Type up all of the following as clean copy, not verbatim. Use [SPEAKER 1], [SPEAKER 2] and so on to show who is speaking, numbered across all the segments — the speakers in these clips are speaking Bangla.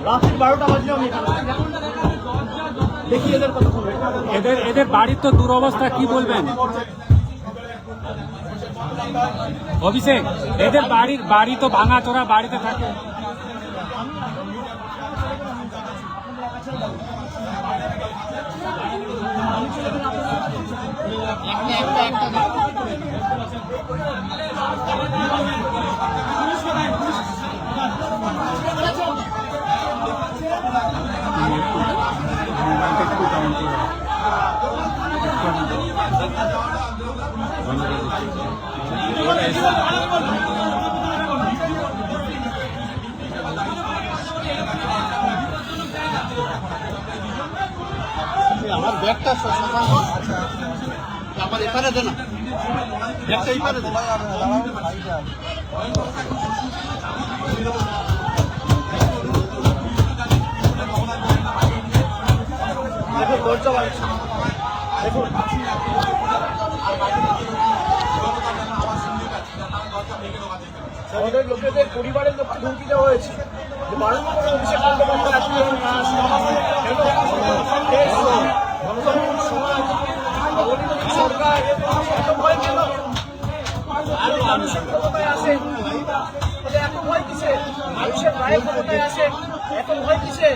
[SPEAKER 1] রাত্রি 12টা বাজলে আমি দেখি এদের কথা বলবে।
[SPEAKER 2] এদের বাড়ির তো দুরবস্থা, কি বলবেন অভিষেক? এদের বাড়ি তো ভাঙাচোরা, বাড়িতে থাকে।
[SPEAKER 1] আমার ব্যাগটা আমার এপারে দে না, ব্যাগটা এপারে দে। দেখুন দরজা বাড়ছে, দেখুন আমাদের লোকেদের পরিবারের লোককে হুমকি দেওয়া হয়েছে যে বারণ করে অভিষেক বন্দ্যোপাধ্যায় সরকার এত ভয় কেন? মানুষের ক্ষমতায় আসে এত ভয় কিসে? মানুষের রায়ের ক্ষমতায় আসে এত ভয় কিসে?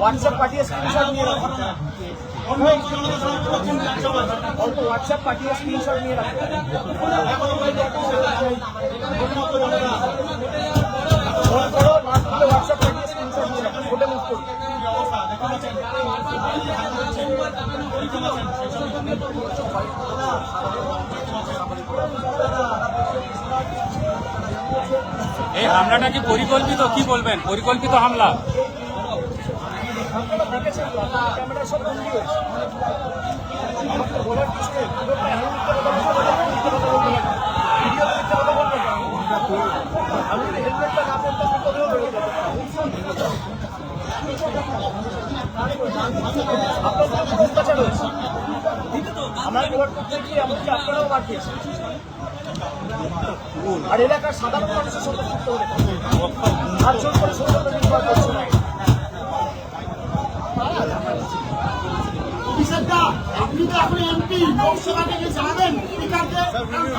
[SPEAKER 1] হোয়াটসঅ্যাপ পাঠিয়ে স্ক্রিনশট নিয়ে রাখুন, হোয়াটসঅ্যাপ পাঠিয়ে স্ক্রিনশট নিয়ে রাখুন। হোয়াটসঅ্যাপ পাঠিয়ে স্ক্রিনশট নিয়ে রাখুন, ফোটে মুখ করুন।
[SPEAKER 2] এই হামলাটা কি পরিকল্পিত? কি বলবেন, পরিকল্পিত হামলা?
[SPEAKER 1] ক্যামেরা সব বন্দি হয়েছে, আমাকে বলার কিছু নেই। আমি যদি হেলমেটটা না পড়তাম কোথাও বেরোতে আপনার অত্যাচার হয়েছে, আমার ব্যবহার করতে গিয়ে এমনকি আপনারাও মার খেয়েছেন। আর এলাকার সাধারণ মানুষের সঙ্গে যুক্ত হলে আর জোর করে সৌন্দর্য নির্ভর করছে না।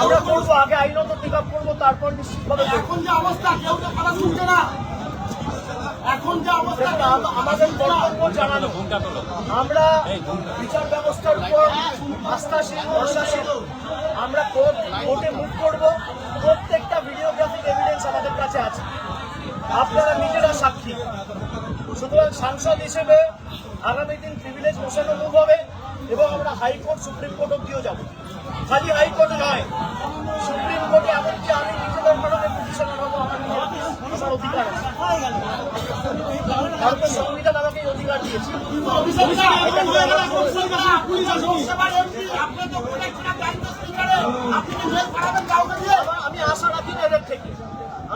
[SPEAKER 1] আমরা করবো, আগে আইনত পিক আপ করবো, তারপর নিশ্চিতভাবে। এখন যে অবস্থা, কেউ তো কথা শুনছে না। এখন যে অবস্থা, আমাদের কর্তব্য জানানো। আমরা বিচার ব্যবস্থার উপর আস্থাশীল, ভরসাশীল। আমরা কোর্টে মুভ করবো। প্রত্যেকটা ভিডিওগ্রাফিক এভিডেন্স আমাদের কাছে আছে, আপনারা নিজেরা সাক্ষী। সুতরাং সাংসদ হিসেবে আগামী দিন প্রিভিলেজ বসানো মুভ হবে এবং আমরা হাইকোর্ট, সুপ্রিম কোর্ট অব্দিও যাব। খালি হাইকোর্টে নয়, সুপ্রিম কোর্টে এমনকি আমি নিজেদের কারণে পিটিশনার হবো। আমার অধিকার আছে, ভারতের সংবিধান আমাকে এই অধিকার দিয়েছে। আমি আশা রাখি না এদের থেকে।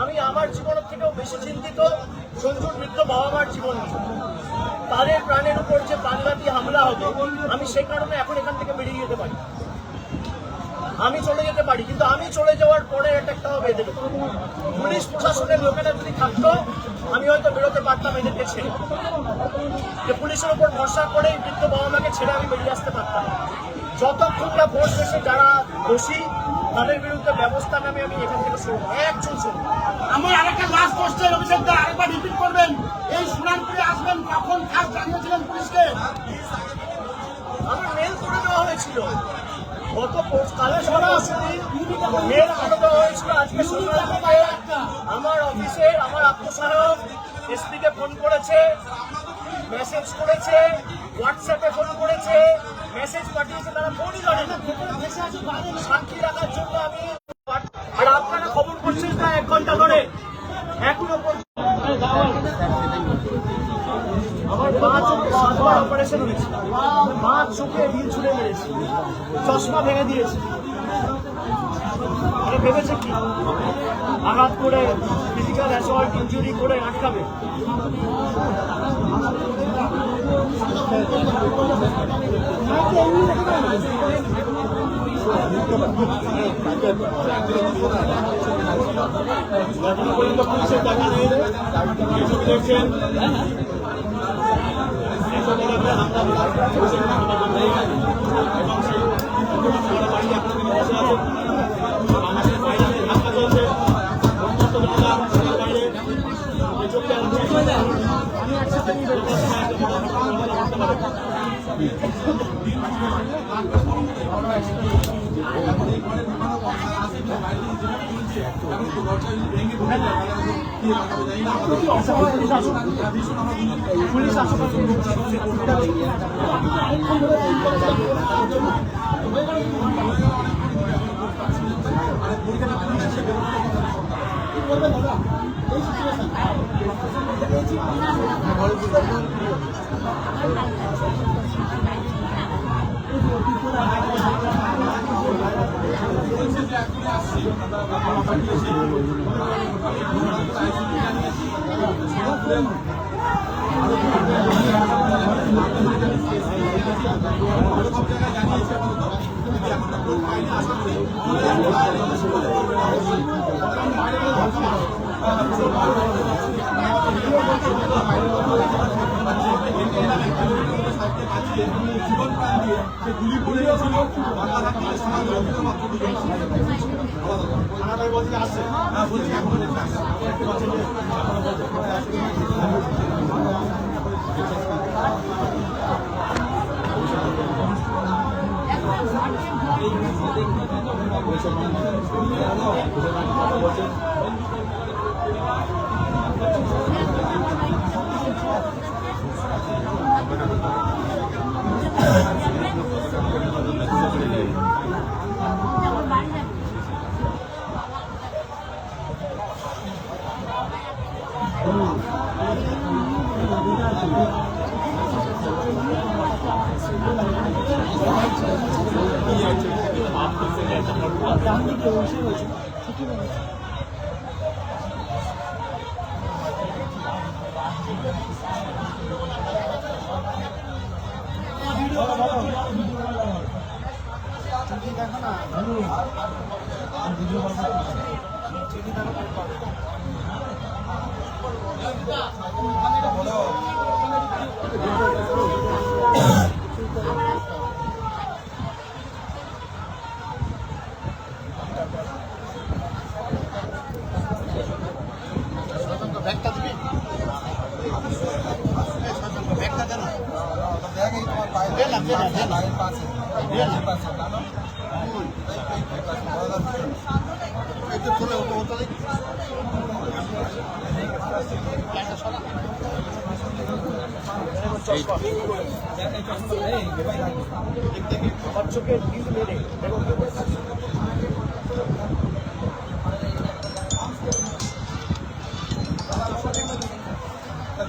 [SPEAKER 1] আমি আমার জীবনের থেকেও বেশি চিন্তিত সঞ্জুর বৃদ্ধ বাবা মার জীবন নিয়ে। তাদের প্রাণের উপর যে প্রাণঘাতী হামলা হবে, আমি সেই কারণে এখন এখান থেকে বেরিয়ে যেতে পারি, আমি চলে যেতে পারি। কিন্তু আমি চলে যাওয়ার পরে অ্যাটাকটা হবে এদের উপর। পুলিশ প্রশাসনের লোকেরা যদি থাকতো, আমি হয়তো বেরোতে পারতাম এদেরকে ছেড়ে। যে পুলিশের উপর ভরসা করে এই বৃদ্ধ বাবা মাকে ছেড়ে আমি বেরিয়ে আসতে পারতাম। যতক্ষণ না ভোট শেষে যারা দোষী তাদের বিরুদ্ধে ব্যবস্থা নামে আমি এখান থেকে শুরু একজন শুরু।
[SPEAKER 3] আমার আরেকটা লাস্ট কোশ্চেন, অভিষেক দা আরেকবার রিপিট করবেন। এই সুনামপুরে আসবেন কখন, কাজ জানিয়েছিলেন পুলিশকে?
[SPEAKER 1] আমার মেল করে দেওয়া হয়েছিল গত কালে, মেল করে দেওয়া হয়েছিল। আজকে সকাল আমার অফিসের আমার আত্মসহায়ক এসপিকে ফোন করেছে, মেসেজ করেছে, হোয়াটসঅ্যাপে ফোন করেছে, মেসেজ পাঠিয়েছে। তারা ফোনই ধরে না, সাক্ষী রাখার জন্য আমি। আর আপনারা খবর করছেন না 1 ঘন্টা ধরে, এখনো আমার 5-7বার অপারেশন হয়েছে, 5 চোখে ঢিল ছুড়ে মেরেছে, চশমা ভেঙে দিয়েছে। ভেবেছে কি আঘাত করে ফিজিক্যাল সেক্সুয়াল অ্যাসল্ট ইনজুরি করে আটকাবে। এখনো পর্যন্ত পুলিশের টাকা নেই। দেখছেন পুলিশ চোখের দিল মেরে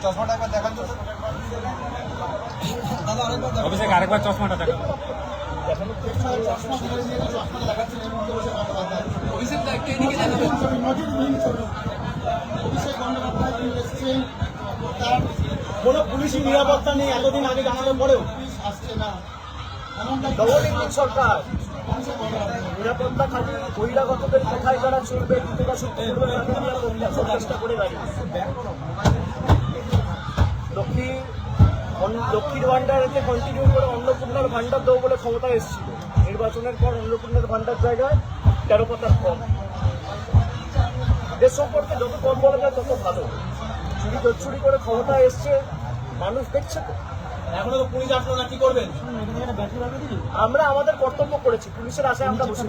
[SPEAKER 1] চশমাটা একবার দেখান তো
[SPEAKER 2] অভিষেক, আরেকবার চশমাটা দেখো।
[SPEAKER 1] কোনো পুলিশি নিরাপত্তা নেই এতদিন আগে জানানোর পরেও
[SPEAKER 3] আসছে না
[SPEAKER 1] ডবল ইঞ্জিন সরকার। নিরাপত্তা খালি বহিরাগতদের কোথায় যারা চলবে দ্রুততা সত্যি করবে তাদের নিরাপত্তা চেষ্টা করে দাঁড়িয়ে লক্ষ্মীর ভান্ডারকে কন্টিনিউ করে অন্নপূর্ণার ভান্ডার দেবো বলে ক্ষমতা এসেছিল। নির্বাচনের পর অন্নপূর্ণার ভান্ডার জায়গায় 13 পাতার কম। দেশ সম্পর্কে যত কম বলা যায় তত ভালো। চুরি করে ক্ষমতা এসছে, মানুষ দেখছে তো।
[SPEAKER 3] এখনো তো পুলিশ আসলো না, কি করবেন?
[SPEAKER 1] আমরা আমাদের কর্তব্য করেছি, পুলিশের আশায় আমরা বসে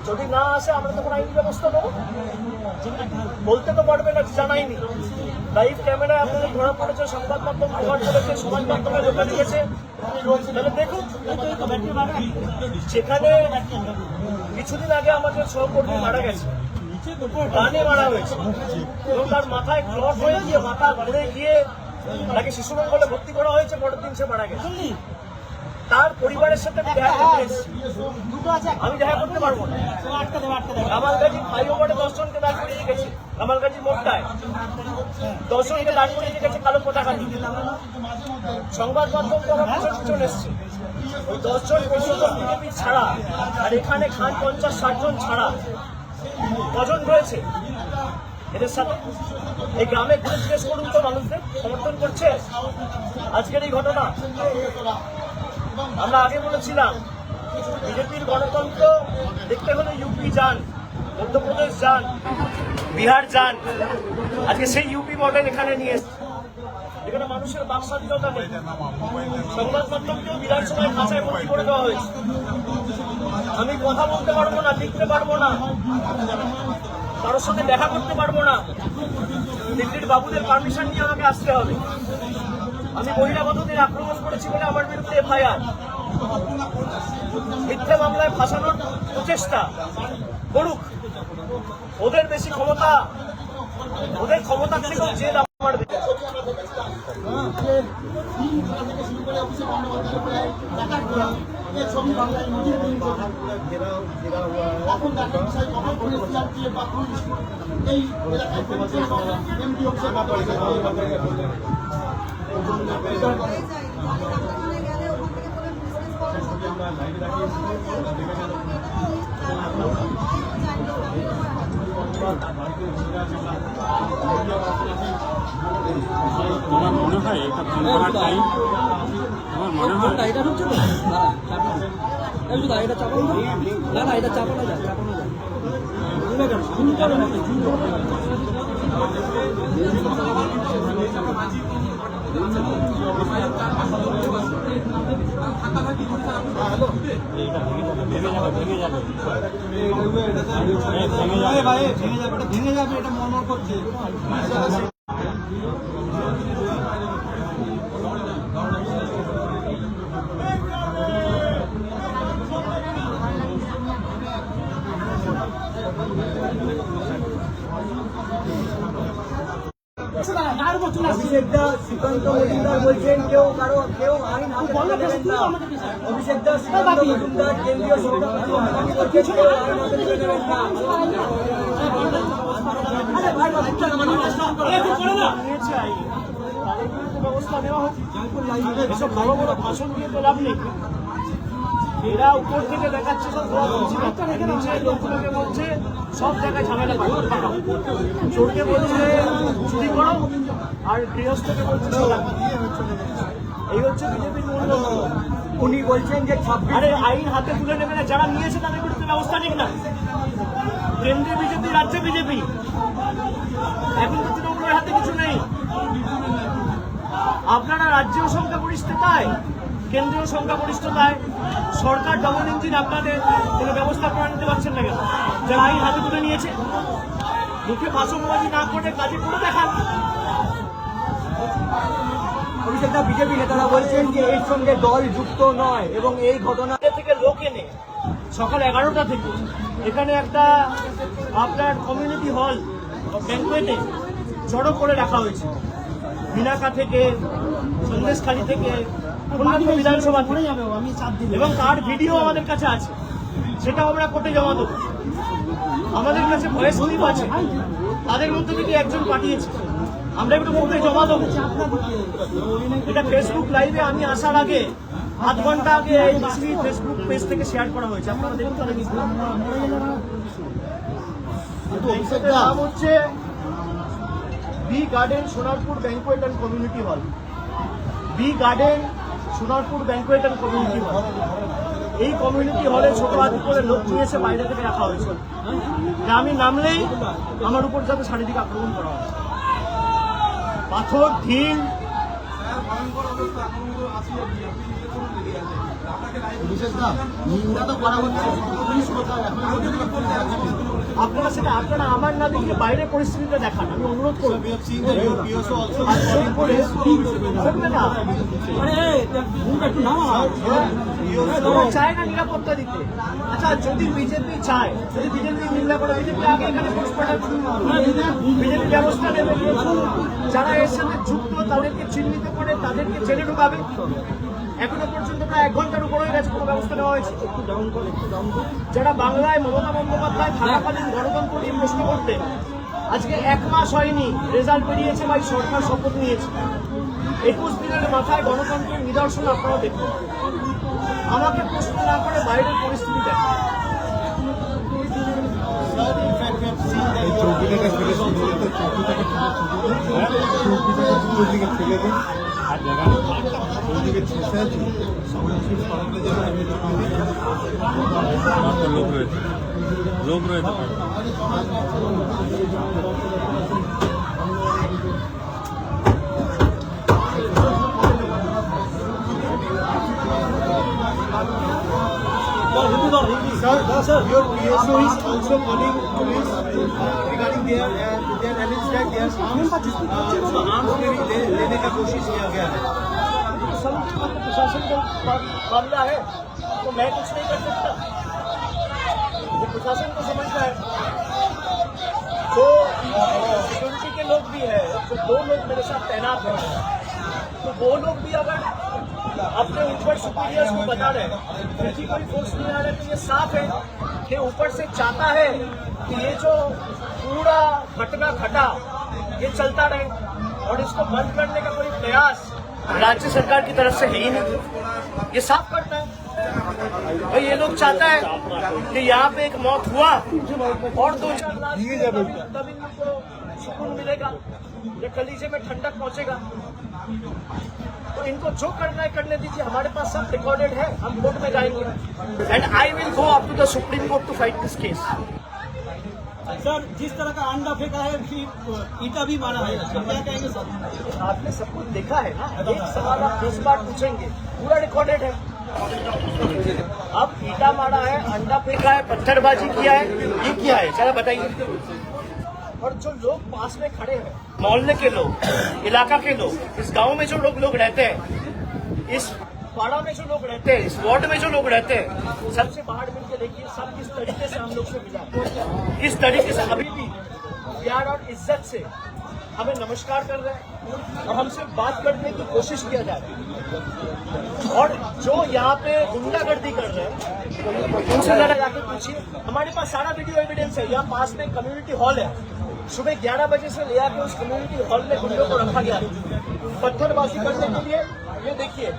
[SPEAKER 1] যদি না আসে আমরা তখন আইনি ব্যবস্থা নেবো। বলতে তো পারবে না জানাইনি। লাইভ ক্যামেরায় আপনাদের ধরা পড়েছে, সংবাদ মাধ্যম কভার করেছে, সমাজ মাধ্যমে লোকে দিয়েছে, তাহলে দেখুন। সেখানে কিছুদিন আগে আমাদের সহকর্মী মারা গেছে, গানে মারা হয়েছে এবং তার মাথায় ক্লট হয়ে গিয়ে মাথা ঘুরে গিয়ে তাকে শিশু মঙ্গলে ভর্তি করা হয়েছে। পরের দিন সে মারা গেছে। তার পরিবারের সাথে আমি দেখা করতে এসেছি। আমি দেখা করতে পারবো না। আমার কাছে ফ্লাইওভারে 10 জনকে দাঁড় করিয়ে গেছে। কামালগাজী মোড়টায় দর্শককে দাঁড়িয়ে রেখে গেছে কালো পতাকা নিয়ে। সংবাদ মাধ্যম তো আমার পিছন এসছে। ওই 10 জন 15 জন বিজেপি ছাড়া আর এখানে খান 50-60 জন ছাড়া কজন রয়েছে এদের সাথে? এই গ্রামে ঘুরে জিজ্ঞেস করুন তো মানুষদের সমর্থন করছে আজকের এই ঘটনা। আমরা আগে বলেছিলাম বিজেপির গণতন্ত্র দেখতে হলে ইউপি যান, মধ্যপ্রদেশ যান, বিহার যান। আজকে সেই ইউপি মডেল এখানে নিয়ে এসছে। এখানে মানুষের বাক স্বাধীনতা নেই। সংবাদ মাধ্যমকেও বিধানসভায় খাঁচায় বন্দী করে দেওয়া হয়েছে। আমি কথা বলতে পারবো না, লিখতে পারবো না, কারোর সাথে দেখা করতে পারবো না। দিল্লির বাবুদের পারমিশন নিয়ে আমাকে আসতে হবে। আমি বহিরাগতদের আক্রমণ করেছি বলে আমার বিরুদ্ধে এফআইআর। মিথ্যে মামলায় ফাঁসানোর প্রচেষ্টা করুক। ওদের বেশি ক্ষমতা, ওদের ক্ষমতার থেকেও জেদ আমার বেশি।
[SPEAKER 2] তোমার মনে হয় এটা ভাঙার টাইম? আমার মনে হয়
[SPEAKER 4] এটা ঢুকছে তো না, এটা চাপানো না, না এটা চাপানো যায়, চাপানো যায়। ভেঙে যাবে, এটা মনমর করছে।
[SPEAKER 1] শ্রীকান্ত মজুমদার বলছেন কেউ আইন হাতে তুলে নেবেন না। অভিষেক দাস শ্রীকান্ত মজুমদার কেন্দ্রীয় সরকার ব্যবস্থা নেওয়া হচ্ছে। এসব বড় বড় ভাষণ দিয়ে তো লাভ নেই। এরা উপর থেকে দেখাচ্ছে সব লোকগুলোকে বলছে সব জায়গায় ঝামেলা চোরকে বলছে চুরি করো আর গৃহস্থকে বলছে এই হচ্ছে বিজেপির মূল্য। উনি বলছেন যে আরে আইন হাতে তুলে নেবে না, যারা নিয়েছে তাদের বিরুদ্ধে ব্যবস্থা নিক না। কেন্দ্রীয় বিজেপি, রাজ্যে বিজেপি, এখন তো তৃণমূলের হাতে কিছু নেই। আপনারা রাজ্যেও সংখ্যাগরিষ্ঠতায়, কেন্দ্রীয় সংখ্যাগরিষ্ঠতায় সরকার ডবল ইঞ্জিন, আপনাদের কোনো ব্যবস্থা করে নিতে পারছেন না কেন? যারা আইন হাতে তুলে নিয়েছে মুখে ভাষণবাজি না করে কাজে করে দেখান। অভিষেক দা, বিজেপি নেতারা বলছেন যে এর সঙ্গে দল যুক্ত নয় এবং এই ঘটনা থেকে লোক এনে সকাল 11টা থেকে এখানে একটা আপনার কমিউনিটি হল ব্যাংকুয়েটে জড়ো করে রাখা হয়েছে। বিনাকা থেকে, সন্দেশখালী থেকে, বিধানসভা করে যাবে এবং তার ভিডিও আমাদের কাছে আছে, সেটাও আমরা কোর্টে জমা দেবো। আমাদের কাছে ভয়েস ক্লিপ আছে, তাদের মধ্যে থেকে একজন পাঠিয়েছে, আমরা একটু কোর্টে জমা দেবো। এটা ফেসবুক লাইভে আমি আসার আগে আধ ঘন্টা আগে এই ফেসবুক পেজ থেকে শেয়ার করা হয়েছে, আপনারা দেখুন। নাম হচ্ছে B garden Sonarpur banquet and community hall. B garden Sonarpur banquet and community hall. এই কমিউনিটি হলে ছোট হাত করে লোক নিয়ে এসে বাইরে থেকে রাখা হয়েছে। আমি নামলেই আমার উপর যাতে শারীরিক আক্রমণ করা হয়, পাথর, ঢিল। আপনারা সেটা আপনারা আমার না দেখে বাইরের পরিস্থিতিটা দেখান, আমি অনুরোধ করব। চায় না নিরাপত্তা দিতে। আচ্ছা, যদি বিজেপি চায়, যদি বিজেপি নিন্দা করে, বিজেপি আগে এখানে পুলিশ পাঠাচ্ছে, বিজেপি ব্যবস্থা নেবে। যারা এর সাথে যুক্ত তাদেরকে চিহ্নিত করে তাদেরকে জেলে ঢুকাবে। এখনো পর্যন্ত প্রায় 1 ঘন্টার উপর হয়ে গেছে, কোনো ব্যবস্থা নেওয়া হয়েছে? যারা বাংলায় মমতা বন্দ্যোপাধ্যায় থাকাকালীন গণতন্ত্র নিয়ে প্রশ্ন করতেন, আজকে 1 মাস হয়নি রেজাল্ট বেরিয়েছে, ভাই সরকার শপথ নিয়েছে। 21 দিনের মাথায় গণতন্ত্রের নিদর্শন আপনারা দেখুন। আমাকে প্রশ্ন না করে বাইরের পরিস্থিতি দেখুন।
[SPEAKER 2] লোক রয়েছে
[SPEAKER 3] Sir, your PSO is also calling police regarding their alleged that their arms लेने का कोशिश किया गया है।
[SPEAKER 1] प्रशासन का मामला है तो मैं कुछ नहीं कर सकता, ये प्रशासन को समझना है। तो सिक्योरिटी के लोग भी है, तो 2 लोग मेरे साथ तैनात हैं, तो वो लोग भी अगर अपने ऊपर सुपीरियर्स को बता रहे हैं, फिर भी कोई फोर्स नहीं आ रहा है, तो ये साफ है कि ऊपर से चाहता है कि ये जो पूरा घटना घटा ये चलता रहे और इसको बंद करने का कोई प्रयास राज्य सरकार की तरफ से है ही नहीं। ये साफ करता है भाई, ये लोग चाहता है कि यहाँ पे एक मौत हुआ और 2-4 लाख तब इनको सुकून मिलेगा या कलीजे में ठंडक पहुंचेगा। तो इनको जो करना है करने दीजिए, हमारे पास सब रिकॉर्डेड है, हम कोर्ट में जाएंगे and I will go up to the supreme court to fight this case.
[SPEAKER 4] Sir, जिस तरह का अंडा फेंका है फिर ईटा भी मारा है, क्या कहेंगे सर?
[SPEAKER 1] आपने सब कुछ देखा है ना, एक सवाल आप 10 बार पूछेंगे, पूरा रिकॉर्डेड है। अब ईटा मारा है, अंडा फेंका है, पत्थरबाजी किया है, ये किया है, जरा बताइए। और जो लोग पास में खड़े हैं, मोहल्ले के लोग, इलाका के लोग, इस गांव में जो लोग रहते हैं, इस पाड़ा में जो लोग रहते हैं, इस वार्ड में जो लोग रहते हैं, सबसे बाहर मिलकर देखिए सब किस तरीके से हम लोग से मिला, किस तरीके से अभी भी प्यार और इज्जत से हमें नमस्कार कर रहे हैं और हमसे बात करने की कोशिश किया जा रही है। और जो यहाँ पे गुंडागर्दी कर रहे हैं उनसे जरा जाके पूछिए, हमारे पास सारा वीडियो एविडेंस है। यहाँ पास में कम्युनिटी हॉल है, सुबह 11 बजे से ले आके उस कम्युनिटी हॉल में गुंडों को रखा गया पत्थरबाजी करने के लिए। ये देखिए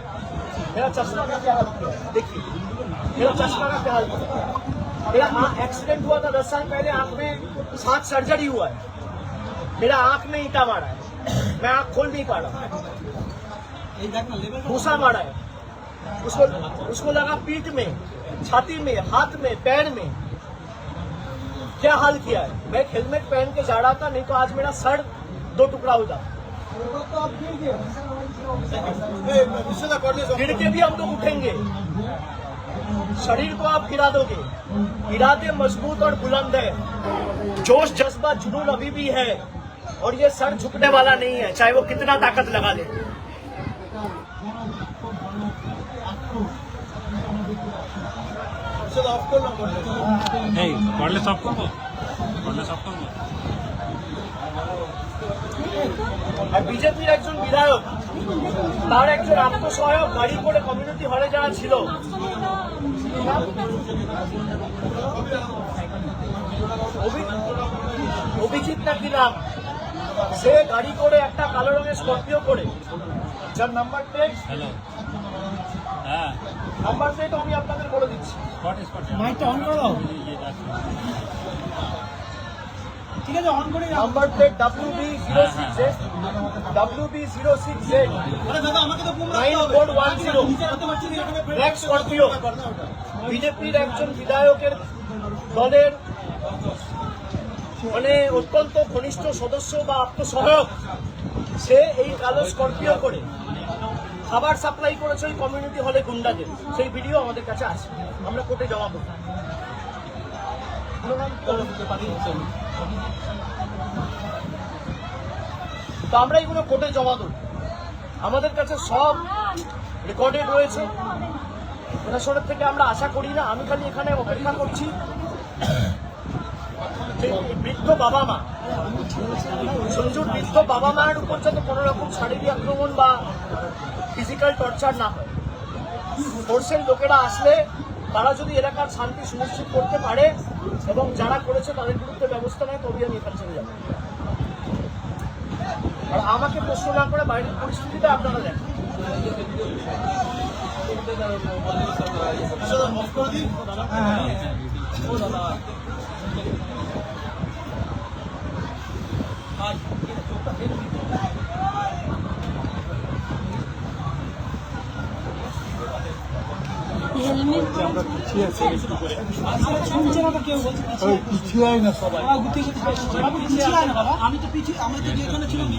[SPEAKER 1] मेरा चश्मा का क्या हाल किया, देखिए मेरा चश्मा का क्या हाल किया। मेरा एक्सीडेंट हुआ था 10 साल पहले, आंख में 7 सर्जरी हुआ है, मेरा आंख में ईंटा मारा है, मैं आंख खोल नहीं पा रहा, भूसा मारा है, उसको लगा पीठ में, छाती में, हाथ में, पैर में, क्या हाल किया है। मैं एक हेलमेट पहन के जा रहा था, नहीं तो आज मेरा सर 2 टुकड़ा हो जाता। गिर के भी हम लोग उठेंगे, शरीर को आप गिरा दोगे। इरादे मजबूत और बुलंद है, जोश जज्बा जुनून अभी भी है और ये सर झुकने वाला नहीं है, चाहे वो कितना ताकत लगा ले।
[SPEAKER 2] এই করলে সব করবো, করলে সব করবো।
[SPEAKER 1] আর বিজেপির একজন বিধায়ক, তার একজন আত্মসহায়ক গাড়ি করে কমিউনিটি হলে যারা ছিল, অভিজিৎ নাকি নাম, সে গাড়ি করে একটা কালো রঙের স্করপিও করে, যার নাম্বার প্লেট,
[SPEAKER 2] হ্যালো, হ্যাঁ
[SPEAKER 1] নাম্বার প্লেট আমি আপনাদের বলে দিচ্ছি।
[SPEAKER 4] মাইকটা অন করো, ঠিক আছে, অন করে
[SPEAKER 1] number plate WB06Z, WB06Z 9410 black Scorpio. বিজেপির একজন বিধায়কের দলের মানে অত্যন্ত ঘনিষ্ঠ সদস্য বা আত্মসহায়ক, সে এই কালো স্করপিও করে খাবার সাপ্লাই করেছে ওই কমিউনিটি হলে গুন্ডাদের। সেই ভিডিও আমাদের কাছে আছে, আমরা কোর্টে জমা করব। তো আমরা এগুলো কোর্টে জমা দেব, আমাদের কাছে সব রেকর্ডেড রয়েছে। প্রশাসনের থেকে আমরা আশা করি না, আমি খালি এখানে অপেক্ষা করছি যে বৃদ্ধ বাবা মা, সঞ্জুর বৃদ্ধ বাবা মায়ের উপর যাতে কোনো রকম শারীরিক আক্রমণ বা ফিজিক্যাল টর্চার না হয়। ফোর্সের লোকেরা আসলে তারা যদি এলাকার শান্তি সুনিশ্চিত করতে পারে এবং যারা করেছে তাদের বিরুদ্ধে ব্যবস্থা নেয় তবেই আমি এখানে ছেড়ে যাবো। আর আমাকে প্রশ্ন না করে বাইরের পরিস্থিতিটা আপনারা দেখেন।
[SPEAKER 4] আমি তো পিছিয়ে আমি তো যেখানে ছিলাম